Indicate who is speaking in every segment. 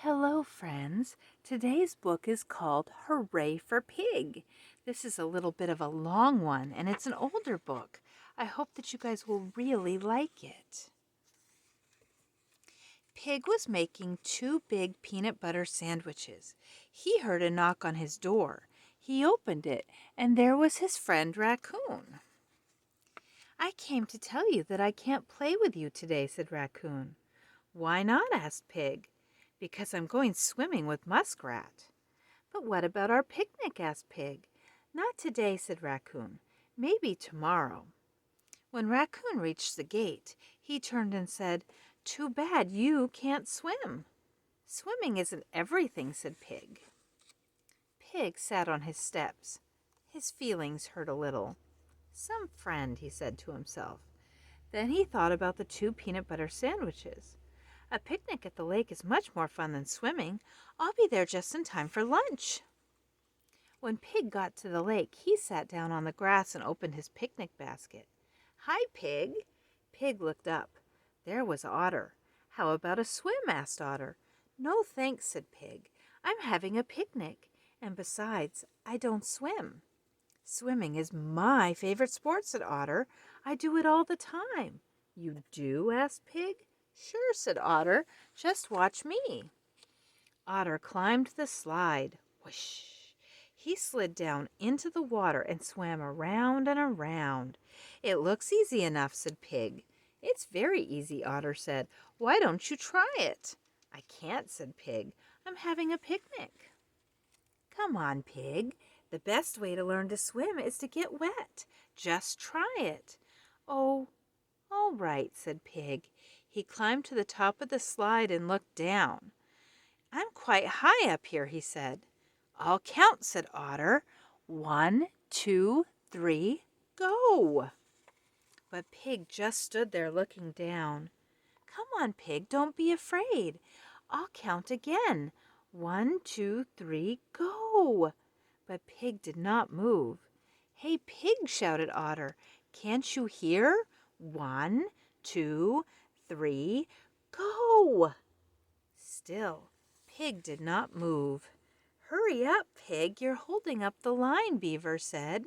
Speaker 1: Hello, friends. Today's book is called Hooray for Pig. This is a little bit of a long one, and it's an older book. I hope that you guys will really like it. Pig was making two big peanut butter sandwiches. He heard a knock on his door. He opened it, and there was his friend Raccoon. "I came to tell you that I can't play with you today," said Raccoon. "Why not?" asked Pig. "Because I'm going swimming with Muskrat." "But what about our picnic?" asked Pig. "Not today," said Raccoon. "Maybe tomorrow." When Raccoon reached the gate, he turned and said, "Too bad you can't swim." "Swimming isn't everything," said Pig. Pig sat on his steps. His feelings hurt a little. "Some friend," he said to himself. Then he thought about the two peanut butter sandwiches. "A picnic at the lake is much more fun than swimming. I'll be there just in time for lunch." When Pig got to the lake, he sat down on the grass and opened his picnic basket. "Hi, Pig." Pig looked up. There was Otter. "How about a swim?" asked Otter. "No, thanks," said Pig. "I'm having a picnic, and besides, I don't swim." "Swimming is my favorite sport," said Otter. "I do it all the time." "You do?" asked Pig. "Sure," said Otter. "Just watch me." Otter climbed the slide. Whoosh! He slid down into the water and swam around and around. "It looks easy enough," said Pig. "It's very easy," Otter said. "Why don't you try it?" "I can't," said Pig. "I'm having a picnic." "Come on, Pig. The best way to learn to swim is to get wet. Just try it." "Oh, all right," said Pig. He climbed to the top of the slide and looked down. "I'm quite high up here," he said. "I'll count," said Otter. 1, 2, 3, go!" But Pig just stood there looking down. "Come on, Pig, don't be afraid. I'll count again. 1, 2, 3, go!" But Pig did not move. "Hey, Pig," shouted Otter, "can't you hear? 1, 2, 3, go!" Still, Pig did not move. "Hurry up, Pig, you're holding up the line," Beaver said.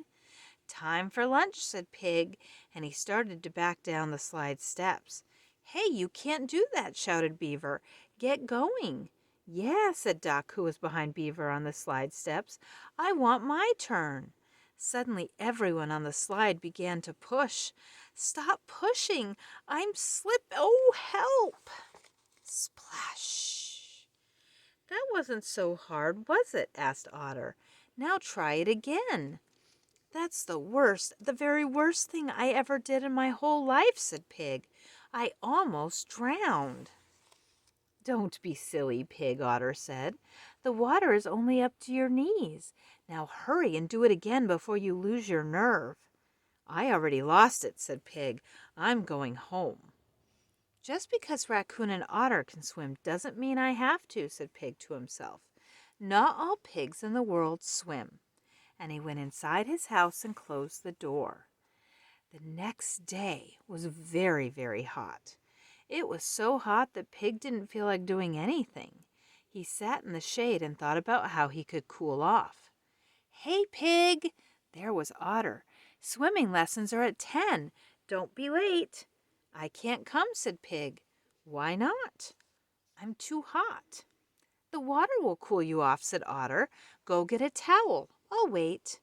Speaker 1: "Time for lunch," said Pig, and he started to back down the slide steps. "Hey, you can't do that," shouted Beaver. "Get going." "Yeah," said Duck, who was behind Beaver on the slide steps. "I want my turn." Suddenly everyone on the slide began to push. "Stop pushing! I'm Oh, help!" Splash! "That wasn't so hard, was it?" asked Otter. "Now try it again." "That's the very worst thing I ever did in my whole life," said Pig. "I almost drowned." "Don't be silly, Pig," Otter said. "The water is only up to your knees. Now hurry and do it again before you lose your nerve." "I already lost it," said Pig. "I'm going home." "Just because Raccoon and Otter can swim doesn't mean I have to," said Pig to himself. "Not all pigs in the world swim." And he went inside his house and closed the door. The next day was very, very hot. It was so hot that Pig didn't feel like doing anything. He sat in the shade and thought about how he could cool off. "Hey, Pig!" There was Otter. "Swimming lessons are at 10. Don't be late." "I can't come," said Pig. "Why not?" "I'm too hot." "The water will cool you off," said Otter. "Go get a towel. I'll wait."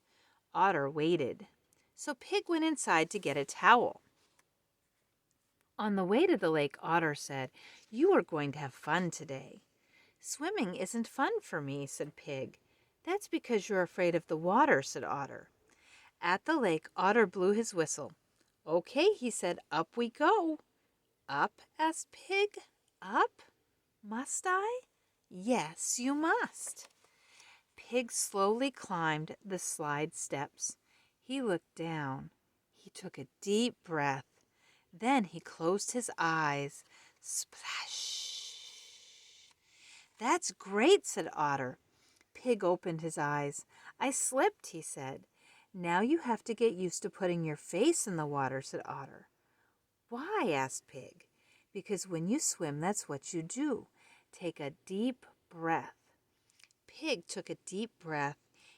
Speaker 1: Otter waited. So Pig went inside to get a towel. On the way to the lake, Otter said, "You are going to have fun today." "Swimming isn't fun for me," said Pig. "That's because you're afraid of the water," said Otter. At the lake, Otter blew his whistle. "Okay," he said, "up we go." "Up?" asked Pig. "Up? Must I?" "Yes, you must." Pig slowly climbed the slide steps. He looked down. He took a deep breath. Then he closed his eyes. Splash! "That's great," said Otter. Pig opened his eyes. "I slipped," he said. "Now you have to get used to putting your face in the water," said Otter. "Why?" asked Pig. "Because when you swim, that's what you do. Take a deep breath. Pig took a deep breath.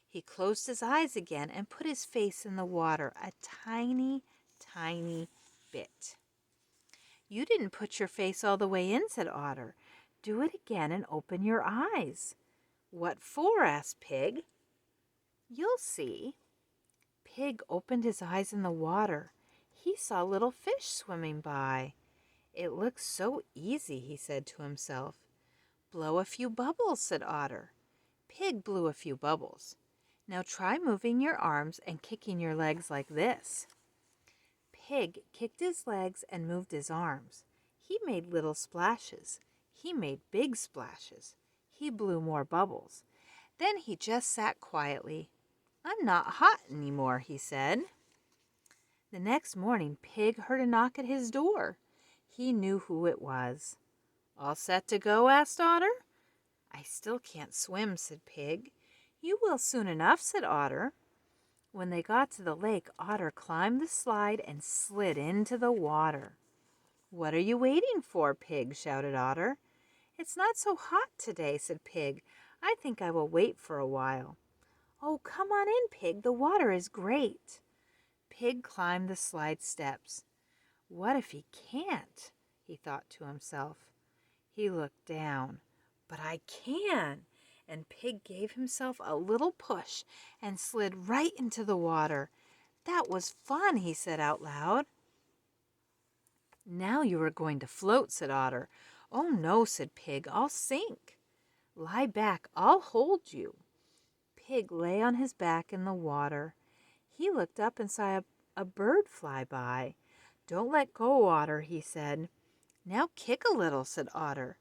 Speaker 1: He closed his eyes again and put his face in the water a tiny, tiny bit. You didn't put your face all the way in, said Otter. Do it again and open your eyes. What for? Asked Pig. You'll see. Pig opened his eyes in the water. He saw little fish swimming by. It looks so easy, he said to himself. Blow a few bubbles, said Otter. Pig blew a few bubbles. Now try moving your arms and kicking your legs like this. Pig kicked his legs and moved his arms. He made little splashes. He made big splashes. He blew more bubbles. Then he just sat quietly. I'm not hot anymore, he said. The next morning, Pig heard a knock at his door. He knew who it was. All set to go? Asked Otter. I still can't swim, said Pig. You will soon enough, said Otter. When they got to the lake, Otter climbed the slide and slid into the water. What are you waiting for, Pig? Shouted Otter. It's not so hot today, said Pig. I think I will wait for a while. Oh, come on in, Pig. The water is great. Pig climbed the slide steps. What if he can't? He thought to himself. He looked down. But I can. And Pig gave himself a little push and slid right into the water. That was fun, he said out loud. Now you are going to float, said Otter. Oh no, said Pig, I'll sink. Lie back, I'll hold you. Pig lay on his back in the water. He looked up and saw a bird fly by. Don't let go, Otter, he said. Now kick a little, said Otter.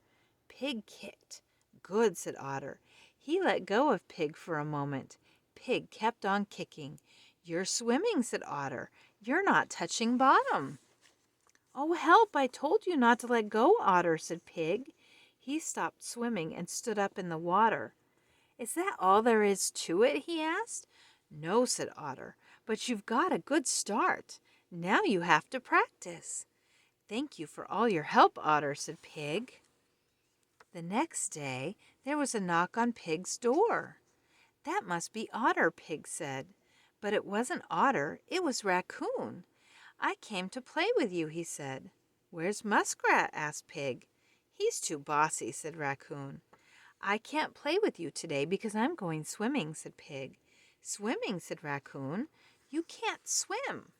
Speaker 1: Pig kicked. Good, said Otter. He let go of Pig for a moment. Pig kept on kicking. You're swimming, said Otter. You're not touching bottom. Oh, help, I told you not to let go, Otter, said Pig. He stopped swimming and stood up in the water. Is that all there is to it? He asked. No, said Otter, but you've got a good start. Now you have to practice. Thank you for all your help, Otter, said Pig. The next day, there was a knock on Pig's door. That must be Otter, Pig said. But it wasn't Otter, it was Raccoon. I came to play with you, he said. Where's Muskrat? Asked Pig. He's too bossy, said Raccoon. I can't play with you today because I'm going swimming, said Pig. Swimming, said Raccoon. You can't swim.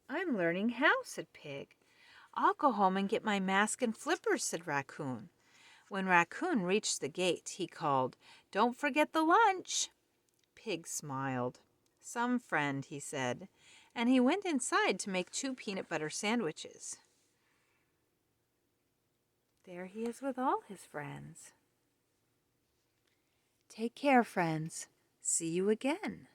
Speaker 1: I'm learning how, said Pig. I'll go home and get my mask and flippers, said Raccoon. When Raccoon reached the gate, he called, Don't forget the lunch. Pig smiled. Some friend, he said, and he went inside to make 2 peanut butter sandwiches. There he is with all his friends. Take care, friends. See you again.